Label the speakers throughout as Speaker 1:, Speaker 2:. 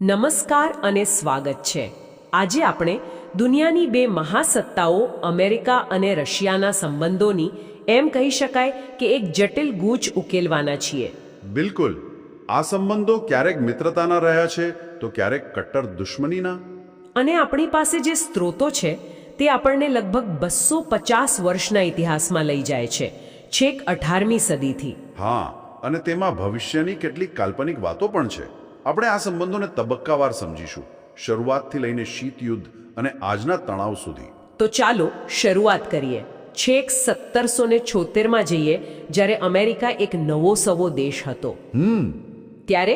Speaker 1: નમસ્કાર અને સ્વાગત છે. આજે આપણે દુનિયાની બે મહાસત્તાઓ અમેરિકા અને રશિયાના સંબંધોની એમ કહી શકાય કે એક જટિલ ગૂંચ ઉકેલવાના છીએ.
Speaker 2: બિલકુલ. આ સંબંધો ક્યારેક મિત્રતાના રહ્યા છે તો ક્યારેક કટ્ટર દુશ્મનીના.
Speaker 1: અને આપણી પાસે જે સ્ત્રોતો છે તે આપણને લગભગ 250 વર્ષના ઇતિહાસમાં લઈ જાય છે, છેક 18મી સદીથી.
Speaker 2: હા, અને તેમાં ભવિષ્યની કેટલીક કાલ્પનિક વાતો પણ છે. આપણે આ સંબંધોને તબક્કાવાર સમજીશું, શરૂઆતથી લઈને શીત યુદ્ધ અને આજના તણાવ સુધી.
Speaker 1: તો ચાલો શરૂઆત કરીએ. છેક 1776માં જઈએ, જ્યારે અમેરિકા એક નવો સવો દેશ હતો. ત્યારે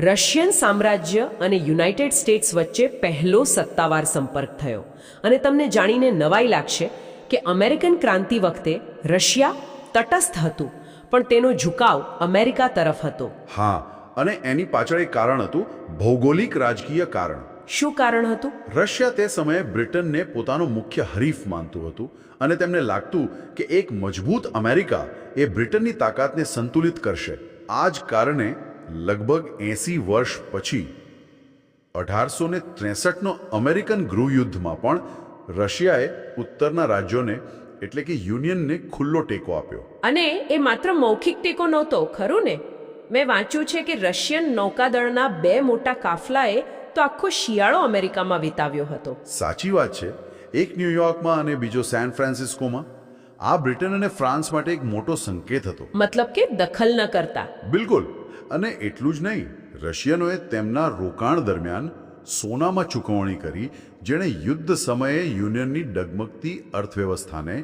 Speaker 1: રશિયન સામ્રાજ્ય અને યુનાઇટેડ સ્ટેટ્સ વચ્ચે પહેલો સત્તાવાર સંપર્ક થયો. અને તમને જાણીને નવાઈ લાગશે કે અમેરિકન ક્રાંતિ વખતે રશિયા તટસ્થ હતું, પણ તેનો ઝુકાવ અમેરિકા તરફ હતો.
Speaker 2: હા, અને એની પાછળ એક કારણ હતું, ભૌગોલિક રાજકીય કારણ.
Speaker 1: શું કારણ હતું?
Speaker 2: રશિયા તે સમયે બ્રિટનને પોતાનો મુખ્ય હરીફ માનતું હતું અને તેમને લાગતું કે એક મજબૂત અમેરિકા એ બ્રિટનની તાકાતને સંતુલિત કરશે. આ જ કારણે લગભગ 80 વર્ષ પછી 1863નો અમેરિકન ગૃહયુદ્ધમાં પણ રશિયાએ ઉત્તરના રાજ્યોને એટલે કે યુનિયનને ખુલ્લો ટેકો આપ્યો.
Speaker 1: અને એ માત્ર મૌખિક ટેકો નહોતો, ખરું ને? મેં વાંચ્યું છે કે રશિયન નૌકાદળના 2 મોટા કાફલાએ તો આખો શિયાળો અમેરિકામાં વિતાવ્યો હતો.
Speaker 2: સાચી વાત છે. એક ન્યૂયોર્કમાં અને બીજો સેન ફ્રાન્સિસ્કોમાં. આ બ્રિટન અને ફ્રાન્સ માટે એક મોટો સંકેત હતો.
Speaker 1: મતલબ કે દખલ ન કરતા.
Speaker 2: બિલકુલ. અને એટલું જ નહીં, રશિયનોએ તેમના રોકાણ દરમિયાન સોનામાં ચૂકવણી કરી, જેણે યુદ્ધ સમયે યુનિયનની ડગમગતી અર્થવ્યવસ્થાને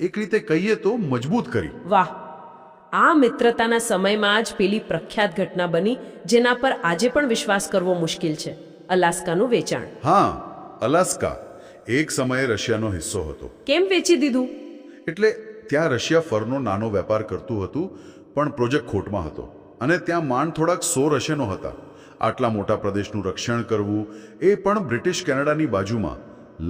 Speaker 2: એક રીતે કહીએ તો મજબૂત કરી.
Speaker 1: વાહ! આ મિત્રતાના સમયમાં જ પેલી પ્રખ્યાત ઘટના બની જેના પર આજે પણ વિશ્વાસ કરવો મુશ્કેલ છે, અલાસ્કાનું વેચાણ.
Speaker 2: હા, અલાસ્કા એક સમયે રશિયાનો હિસ્સો હતો.
Speaker 1: કેમ વેચી દીધું?
Speaker 2: એટલે ત્યાં રશિયા ફરનો નાનો વેપાર કરતું હતું, પણ પ્રોજેક્ટ ખોટમાં હતો અને ત્યાં માંડ થોડાક 100 રશિયનો હતા. આટલા મોટા પ્રદેશનું રક્ષણ કરવું એ પણ બ્રિટિશ કેનેડાની બાજુમાં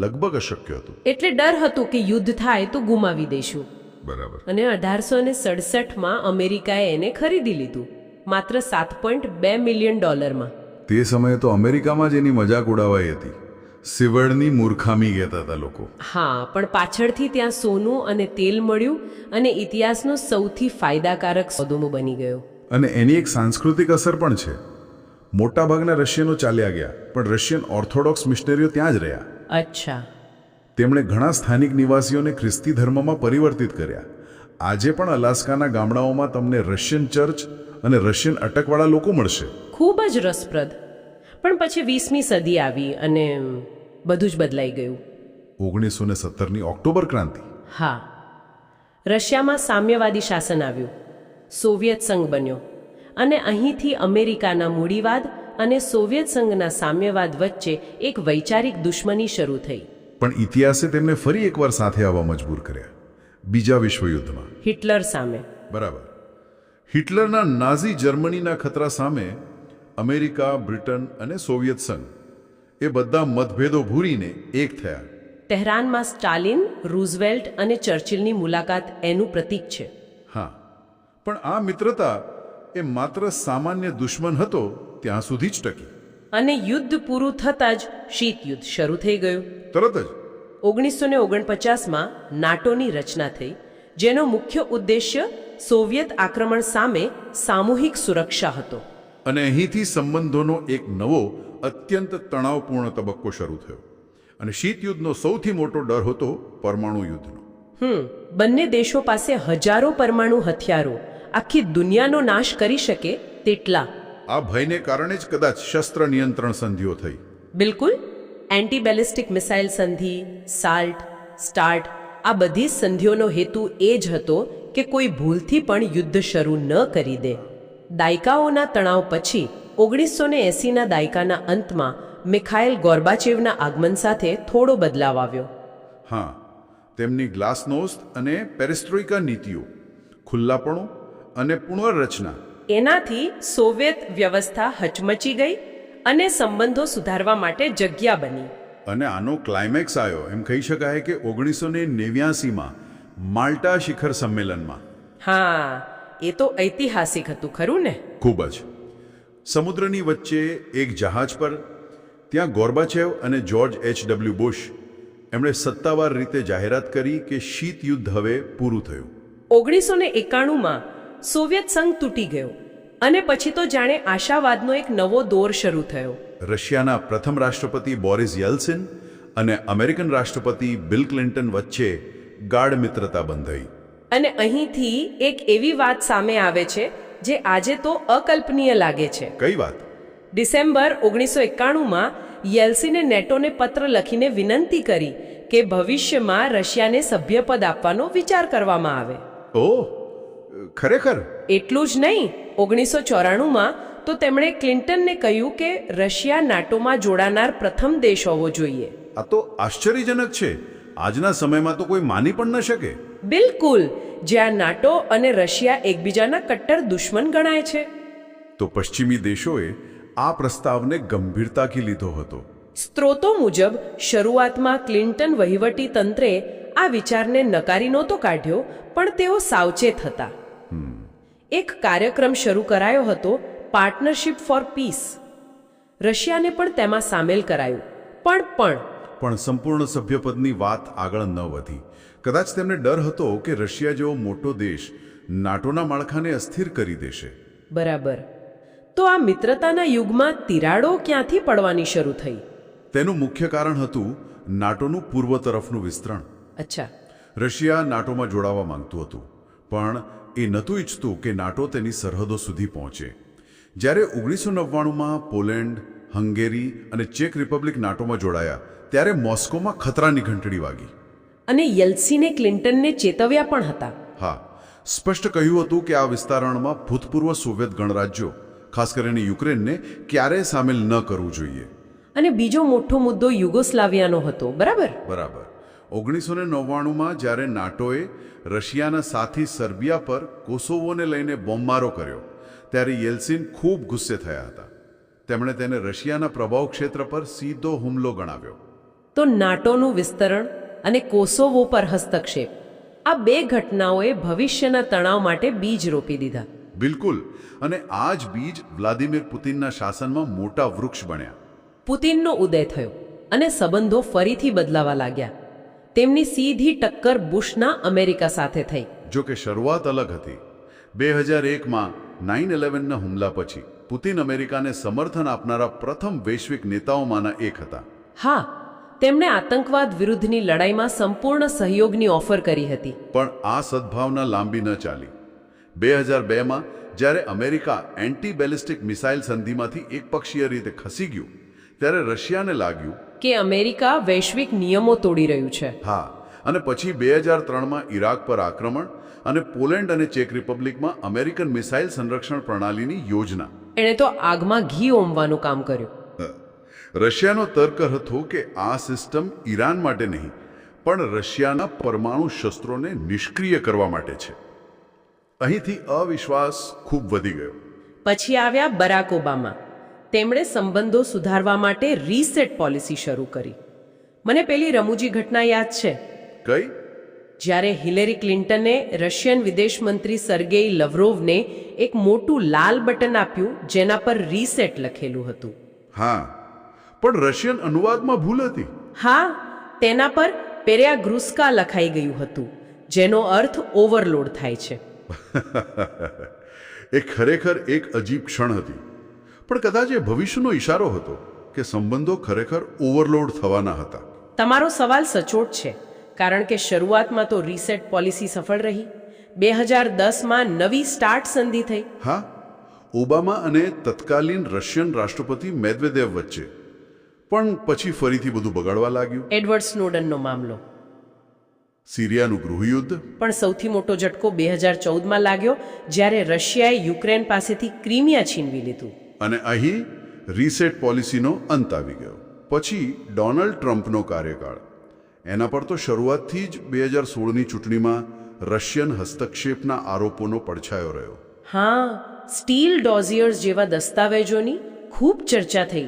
Speaker 2: લગભગ અશક્ય હતું.
Speaker 1: એટલે ડર હતું કે યુદ્ધ થાય તો ગુમાવી દઈશું.
Speaker 2: બરાબર.
Speaker 1: અને 1867માં અમેરિકાએ એને ખરીદી લીધું, માત્ર $7.2 મિલિયન.
Speaker 2: તે સમયે તો અમેરિકામાં જ એની મજાક ઉડાવાઈ હતી. સિવડની મૂર્ખામી કહેતા હતા લોકો.
Speaker 1: હા, પણ પાછળથી ત્યાં સોનું અને તેલ મળ્યું અને ઇતિહાસનો સૌથી ફાયદાકારક સોદો બની ગયો.
Speaker 2: અને એની એક સાંસ્કૃતિક અસર પણ છે. મોટાભાગના રશિયનો ચાલ્યા ગયા, પણ રશિયન ઓર્થોડોક્સ મિશનરીઓ ત્યાં જ રહ્યા.
Speaker 1: અચ્છા.
Speaker 2: તેમણે ઘણા સ્થાનિક નિવાસીઓને ખ્રિસ્તી ધર્મમાં પરિવર્તિત કર્યા. આજે પણ અલાસ્કાના ગામડાઓમાં તમને રશિયન ચર્ચ અને રશિયન અટકવાળા લોકો મળશે.
Speaker 1: ખૂબ જ રસપ્રદ. પણ પછી 20મી સદી આવી અને બધું જ બદલાઈ ગયું.
Speaker 2: 1917ની ઓક્ટોબર ક્રાંતિ.
Speaker 1: હા, રશિયામાં સામ્યવાદી શાસન આવ્યું, સોવિયત સંઘ બન્યો અને અહીંથી અમેરિકાના મૂડીવાદ અને સોવિયત સંઘના સામ્યવાદ વચ્ચે એક વૈચારિક દુશ્મની શરૂ થઈ.
Speaker 2: પણ ઇતિહાસે તેમને ફરી એકવાર સાથે આવવા મજબૂર કર્યા. બીજા વિશ્વયુદ્ધમાં
Speaker 1: હિટલર સામે.
Speaker 2: બરાબર. હિટલરના નાઝી જર્મનીના ખતરા સામે અમેરિકા, બ્રિટન અને સોવિયત સંઘ એ બધા મતભેદો ભૂરીને એક થયા.
Speaker 1: તહેરાનમાં સ્ટાલિન, રૂઝવેલ્ટ અને ચર્ચિલની મુલાકાત એનું પ્રતીક છે.
Speaker 2: હા, પણ આ મિત્રતા એ માત્ર સામાન્ય દુશ્મન હતો ત્યાં સુધી જ ટકી.
Speaker 1: અને યુદ્ધ પૂરું થતાં જ શીત યુદ્ધ શરૂ થઈ ગયું.
Speaker 2: તરત જ
Speaker 1: 1949માં નાટોની રચના થઈ, જેનો મુખ્ય ઉદ્દેશ્ય સોવિયત આક્રમણ સામે સામૂહિક સુરક્ષા હતો.
Speaker 2: અને અહીંથી સંબંધોનો એક નવો અત્યંત તણાવપૂર્ણ તબક્કો શરૂ થયો. અને શીત યુદ્ધનો સૌથી મોટો ડર હતો પરમાણુ યુદ્ધનો.
Speaker 1: બંને દેશો પાસે હજારો પરમાણુ હથિયારો, આખી દુનિયાનો નાશ કરી શકે તેટલા.
Speaker 2: આ ભયને કારણે જ કદાચ શસ્ત્ર નિયંત્રણ સંધિઓ થઈ.
Speaker 1: બિલકુલ. એન્ટી બેલિસ્ટિક મિસાઇલ સંધિ, સાલ્ટ, સ્ટાર્ટ, આ બધી સંધિઓનો હેતુ એ જ હતો કે કોઈ ભૂલથી પણ યુદ્ધ શરૂ ન કરી દે. દાયકાઓના તણાવ પછી 1980ના દાયકાના અંતમાં મિખાઇલ ગોર્બાચેવના આગમન સાથે થોડો બદલાવ આવ્યો.
Speaker 2: હા, તેમની ગ્લાસનોસ્ટ અને પેરેસ્ટ્રોઇકા નીતિઓ, ખુલ્લાપણું અને પુનર્રચના,
Speaker 1: એનાથી સોવિયત વ્યવસ્થા હચમચી ગઈ અને સંબંધો સુધારવા માટે જગ્યા બની.
Speaker 2: અને આનો ક્લાઇમેક્સ આવ્યો એમ કહી શકાય કે 1989માં માલ્ટા શિખર સંમેલનમાં.
Speaker 1: હા, એ તો ઐતિહાસિક હતું, ખરું ને?
Speaker 2: ખૂબ જ. સમુદ્રની વચ્ચે એક જહાજ પર ત્યાં ગોર્બાચેવ અને જ્યોર્જ H.W. બુશ એમણે સત્તાવાર રીતે જાહેરાત કરી કે શીત યુદ્ધ હવે પૂરું થયું.
Speaker 1: 1991માં સોવિયત સંઘ તૂટી ગયો અને પછી તો જાણે આશાવાદનો એક નવો દોર શરૂ થયો.
Speaker 2: રશિયાના પ્રથમ રાષ્ટ્રપતિ બોરિસ યેલ્સિન અને અમેરિકન રાષ્ટ્રપતિ બિલ ક્લિન્ટન વચ્ચે ગાઢ મિત્રતા બંધાઈ.
Speaker 1: અને અહીંથી એક એવી વાત સામે આવે છે જે આજે તો અકલ્પનીય લાગે છે.
Speaker 2: કઈ વાત?
Speaker 1: ડિસેમ્બર 1991માં યેલ્સિને નેટોને પત્ર લખીને વિનંતી કરી કે ભવિષ્યમાં રશિયાને સભ્યપદ આપવાનો વિચાર કરવામાં આવે.
Speaker 2: ઓહ, ખરેખર?
Speaker 1: એટલું જ નહીં, 1994માં તો તેમણે ક્લિન્ટનને કહ્યું કે રશિયા નાટોમાં જોડાનાર પ્રથમ દેશ હોવો જોઈએ.
Speaker 2: આ તો આશ્ચર્યજનક છે. આજના સમયમાં તો કોઈ માની પણ ન શકે.
Speaker 1: બિલકુલ, જ્યાં નાટો અને રશિયા એકબીજાના કટ્ટર દુશ્મન ગણાય છે.
Speaker 2: તો પશ્ચિમી દેશોએ આ પ્રસ્તાવને ગંભીરતાથી લીધો હતો.
Speaker 1: સ્ત્રોતો મુજબ શરૂઆતમાં ક્લિન્ટન વહીવટી તંત્રે આ વિચારને નકારી નહોતો કાઢ્યો, પણ તેઓ સાવચેત હતા. એક કાર્યક્રમ શરૂ કરાયો હતો, પાર્ટનરશિપ ફોર પીસ. રશિયાને પણ તેમાં સામેલ કરાયું, પણ
Speaker 2: સંપૂર્ણ સભ્યપદની વાત આગળ ન વધી. કદાચ તેમને ડર હતો કે રશિયા જેવો મોટો દેશ નાટોના માળખાને અસ્થિર કરી દેશે.
Speaker 1: બરાબર. તો આ મિત્રતાના યુગમાં તિરાડો ક્યાંથી પડવાની શરૂ થઈ?
Speaker 2: તેનું મુખ્ય કારણ હતું નાટોનું પૂર્વ તરફનું વિસ્તરણ.
Speaker 1: અચ્છા.
Speaker 2: રશિયા નાટોમાં જોડાવા માંગતું હતું, પણ એ નહોતું ઈચ્છતું કે નાટો તેની સરહદો સુધી પહોંચે. જ્યારે 1999માં પોલેન્ડ, હંગેરી અને ચેક રિપબ્લિક નાટોમાં જોડાયા, ત્યારે મોસ્કોમાં ખતરાની ઘંટડી વાગી.
Speaker 1: અને યેલ્સિને ક્લિન્ટનને ચેતવ્યા પણ હતા.
Speaker 2: હા, સ્પષ્ટ કહ્યું હતું કે આ વિસ્તરણમાં ભૂતપૂર્વ સોવિયત ગણરાજ્યો, ખાસ કરીને યુક્રેનને ક્યારેય સામેલ ન કરવું જોઈએ.
Speaker 1: અને બીજો મોટો મુદ્દો યુગોસ્લાવિયાનો હતો, બરાબર?
Speaker 2: બરાબર. 1999માં જ્યારે નાટોએ રશિયાના સાથી સર્બિયા પર કોસોવોને લઈને બોમ્બમારો કર્યો, ત્યારે યેલ્સિન ખૂબ ગુસ્સે થયા હતા. તેમણે તેને રશિયાના પ્રભાવ ક્ષેત્ર પર સીધો હુમલો ગણાવ્યો.
Speaker 1: તો નાટોનું વિસ્તરણ અને કોસોવો પર હસ્તક્ષેપ, આ બે ઘટનાઓએ ભવિષ્યના તણાવ માટે બીજ રોપી દીધા.
Speaker 2: બિલકુલ. અને આ જ બીજ વ્લાદિમીર પુતિનના શાસનમાં મોટા વૃક્ષ બન્યા.
Speaker 1: પુતિનનો ઉદય થયો અને સંબંધો ફરીથી બદલાવા લાગ્યા. તેમની સીધી ટક્કર બુશના અમેરિકા સાથે થઈ.
Speaker 2: જો કે શરૂઆત અલગ હતી. 2001માં 9/11ના હુમલા પછી પુતિન અમેરિકાને સમર્થન આપનારા પ્રથમ વૈશ્વિક નેતાઓમાંના એક હતા.
Speaker 1: હા, તેમણે આતંકવાદ વિરુદ્ધની લડાઈમાં સંપૂર્ણ સહયોગની ઓફર કરી હતી.
Speaker 2: પણ આ સદ્ભાવના લાંબી ન ચાલી. 2002માં જ્યારે અમેરિકા એન્ટી બેલિસ્ટિક મિસાઇલ સંધિમાંથી એકપક્ષીય રીતે ખસી ગયું, ત્યારે રશિયાને લાગ્યું
Speaker 1: કે અમેરિકા વૈશ્વિક નિયમો તોડી રહ્યું છે.
Speaker 2: હા, અને પછી 2003માં ઇરાક પર આક્રમણ અને પોલેન્ડ અને ચેક રિપબ્લિકમાં અમેરિકન મિસાઇલ સંરક્ષણ પ્રણાલીની યોજના.
Speaker 1: એણે તો આગમાં ઘી ઓમવાનું કામ કર્યું.
Speaker 2: રશિયાનો તર્ક હતો કે આ સિસ્ટમ ઈરાન માટે નહીં, પણ રશિયાના પરમાણુ શસ્ત્રોને નિષ્ક્રિય કરવા માટે છે. અહીંથી અવિશ્વાસ ખૂબ વધી ગયો.
Speaker 1: પછી આવ્યા બરાક ઓબામા. તેમણે સંબંધો સુધારવા માટે રીસેટ પોલિસી શરૂ કરી. મને પેલી રમૂજી ઘટના યાદ છે.
Speaker 2: કઈ?
Speaker 1: જ્યારે હિલેરી ક્લિન્ટને રશિયન વિદેશ મંત્રી સર્ગેઈ લવરોવને એક મોટું લાલ બટન આપ્યું જેના પર રીસેટ લખેલું હતું.
Speaker 2: હા, પણ રશિયન અનુવાદમાં ભૂલ હતી.
Speaker 1: હા, તેના પર પેરિયાગ્રુસ્કા લખાઈ ગયું હતું, જેનો અર્થ ઓવરલોડ થાય છે.
Speaker 2: એ ખરેખર એક અજીબ ક્ષણ હતી, પણ કદાચ એ ભવિષ્યનો ઈશારો હતો કે સંબંધો ખરેખર ઓવરલોડ થવાના હતા.
Speaker 1: તમારો સવાલ સચોટ છે, કારણ કે શરૂઆતમાં તો રીસેટ પોલિસી સફળ રહી. 2010માં નવી સ્ટાર્ટ સંધિ થઈ.
Speaker 2: હા, ઓબામા અને તત્કાલીન રશિયન રાષ્ટ્રપતિ મેદવેદેવ વચ્ચે. પણ પછી ફરીથી બધું બગાડવા લાગ્યું.
Speaker 1: એડવર્ડ સ્નોડનનો મામલો,
Speaker 2: સિરિયાનું ગૃહયુદ્ધ.
Speaker 1: પણ સૌથી મોટો ઝટકો 2014માં લાગ્યો, જ્યારે રશિયાએ યુક્રેન પાસેથી ક્રિમિયા છીનવી લીધું.
Speaker 2: અને અહીં રીસેટ પોલિસીનો અંત આવી ગયો. પછી ડોનાલ્ડ ટ્રમ્પનો કાર્યકાળ. એના પર તો શરૂઆતથી જ 2016ની ચૂંટણીમાં રશિયન હસ્તક્ષેપના આરોપોનો પડછાયો રહ્યો.
Speaker 1: હા, સ્ટીલ ડોઝિયર્સ જેવા દસ્તાવેજોની ખૂબ ચર્ચા થઈ.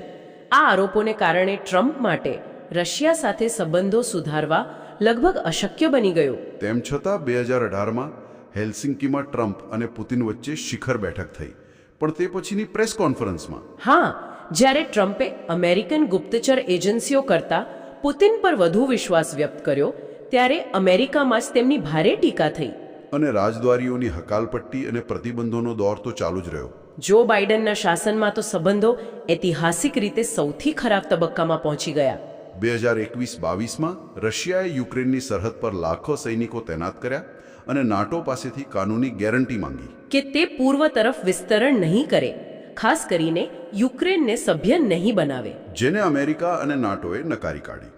Speaker 1: આ આરોપોને કારણે ટ્રમ્પ માટે રશિયા સાથે સંબંધો સુધારવા લગભગ અશક્ય બની ગયું.
Speaker 2: તેમ છતાં 2018માં હેલ્સિંકીમાં ટ્રમ્પ અને પુતિન વચ્ચે શિખર બેઠક થઈ. પણ તે પછીની પ્રેસ કોન્ફરન્સમાં
Speaker 1: હા, જ્યારે ટ્રમ્પે અમેરિકન ગુપ્તચર એજન્સીઓ કરતાં પુતિન પર વધુ વિશ્વાસ વ્યક્ત કર્યો ત્યારે અમેરિકામાં જ તેમની ભારે ટીકા થઈ.
Speaker 2: અને રાજદ્વારીઓની હકાલપટ્ટી અને પ્રતિબંધોનો દોર તો ચાલુ જ રહ્યો.
Speaker 1: જો બાઇડનના શાસનમાં તો સંબંધો ઐતિહાસિક રીતે સૌથી ખરાબ તબક્કામાં પહોંચી ગયા.
Speaker 2: 2021-22માં રશિયાએ યુક્રેનની સરહદ પર લાખો સૈનિકો તૈનાત કર્યા અને નાટો પાસેથી કાનૂની ગેરંટી માંગી
Speaker 1: કે તે પૂર્વ તરફ વિસ્તરણ નહીં કરે, ખાસ કરીને યુક્રેનને સભ્ય નહીં બનાવે.
Speaker 2: જેને અમેરિકા અને નાટોએ નકારી કાઢી.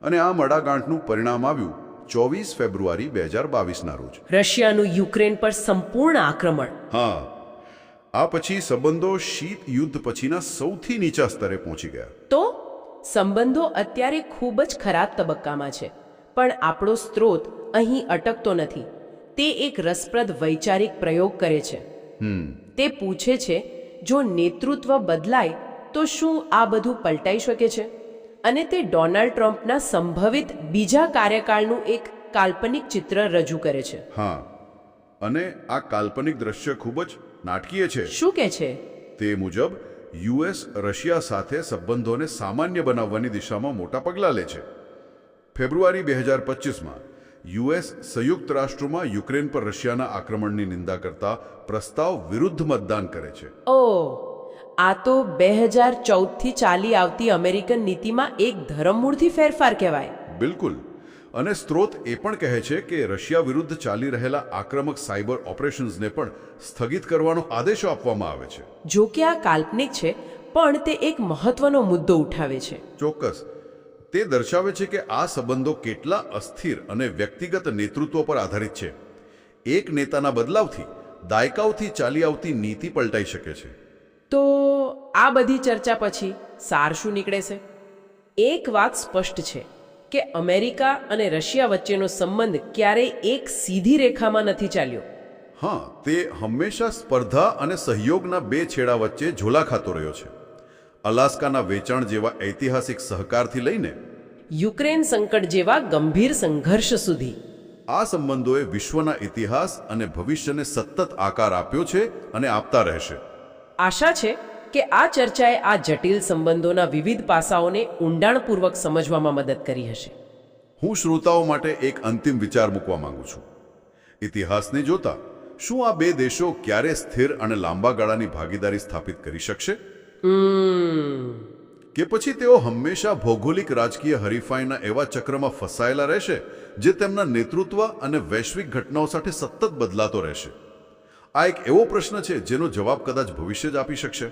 Speaker 2: અને આ મડાગાંઠનું પરિણામ આવ્યું 24 ફેબ્રુઆરી 2022ના રોજ.
Speaker 1: રશિયાનું યુક્રેન પર સંપૂર્ણ આક્રમણ.
Speaker 2: હા, આ પછી સંબંધો શીત યુદ્ધ પછીના સૌથી નીચા સ્તરે પહોંચી ગયા.
Speaker 1: તો સંબંધો અત્યારે ખૂબ જ ખરાબ તબક્કામાં છે. પણ આપણો સ્ત્રોત અહીં અટકતો નથી. તે એક રસપ્રદ વૈચારિક પ્રયોગ કરે છે. તે પૂછે છે, જો નેતૃત્વ બદલાય તો શું આ બધું પલટાઈ શકે છે? અને તે ડોનાલ્ડ ટ્રમ્પના સંભવિત બીજા કાર્યકાળનું એક કાલ્પનિક ચિત્ર રજૂ કરે છે.
Speaker 2: હા, અને આ કાલ્પનિક દ્રશ્ય ખૂબ જ નાટકીય છે.
Speaker 1: શું કે છે?
Speaker 2: તે મુજબ યુએસ રશિયા સાથે સંબંધોને સામાન્ય બનાવવાની દિશામાં મોટા પગલાં લે છે. ફેબ્રુઆરી 2025માં યુએસ સંયુક્ત રાષ્ટ્રોમાં યુક્રેન પર રશિયાના આક્રમણની નિંદા કરતા પ્રસ્તાવ વિરુદ્ધ મતદાન કરે છે.
Speaker 1: ઓહ, આ તો 2014થી ચાલી આવતી અમેરિકન નીતિમાં એક ધરમૂળથી ફેરફાર કહેવાય.
Speaker 2: બિલકુલ. અને સ્ત્રોત એ પણ કહે છે કે રશિયા વિરુદ્ધ ચાલી રહેલા આક્રમક સાયબર ઓપરેશન્સને પણ સ્થગિત કરવાનો આદેશો આપવામાં આવે છે.
Speaker 1: જો કે આ કાલ્પનિક છે, પણ તે એક મહત્વનો મુદ્દો ઉઠાવે છે.
Speaker 2: ચોક્કસ. તે દર્શાવે છે કે આ સંબંધો કેટલા અસ્થિર અને વ્યક્તિગત નેતૃત્વ પર આધારિત છે. એક નેતાના બદલાવથી દાયકાઓથી ચાલી આવતી નીતિ પલટાઈ શકે છે.
Speaker 1: તો આ બધી ચર્ચા પછી સાર શું નીકળે છે? એક વાત સ્પષ્ટ છે કે અમેરિકા અને રશિયા વચ્ચેનો સંબંધ ક્યારેય એક સીધી રેખામાં નથી ચાલ્યો.
Speaker 2: હા, તે હંમેશા સ્પર્ધા અને સહયોગના બે છેડા વચ્ચે ઝોલા ખાતો રહ્યો છે. અલાસ્કાના વેચાણ જેવા ઐતિહાસિક સહકારથી લઈને
Speaker 1: યુક્રેન સંકટ જેવા ગંભીર સંઘર્ષ સુધી
Speaker 2: આ સંબંધોએ વિશ્વના ઇતિહાસ અને ભવિષ્યને સતત આકાર આપ્યો છે અને આપતા રહેશે.
Speaker 1: આશા છે કે આ ચર્ચાએ આ જટિલ સંબંધોના વિવિધ પાસાઓને ઊંડાણપૂર્વક સમજવામાં મદદ કરી હશે.
Speaker 2: હું શ્રોતાઓ માટે એક અંતિમ વિચાર મૂકવા માંગુ છું. ઇતિહાસને જોતા શું આ બે દેશો ક્યારે સ્થિર અને લાંબા ગાળાની ભાગીદારી સ્થાપિત કરી શકશે? કે પછી તેઓ હંમેશા ભૌગોલિક રાજકીય હરીફાઈના એવા ચક્રમાં ફસાયેલા રહેશે જે તેમના નેતૃત્વ અને વૈશ્વિક ઘટનાઓ સાથે સતત બદલાતો રહેશે? આ એક એવો પ્રશ્ન છે જેનો જવાબ કદાચ ભવિષ્ય જ આપી શકશે.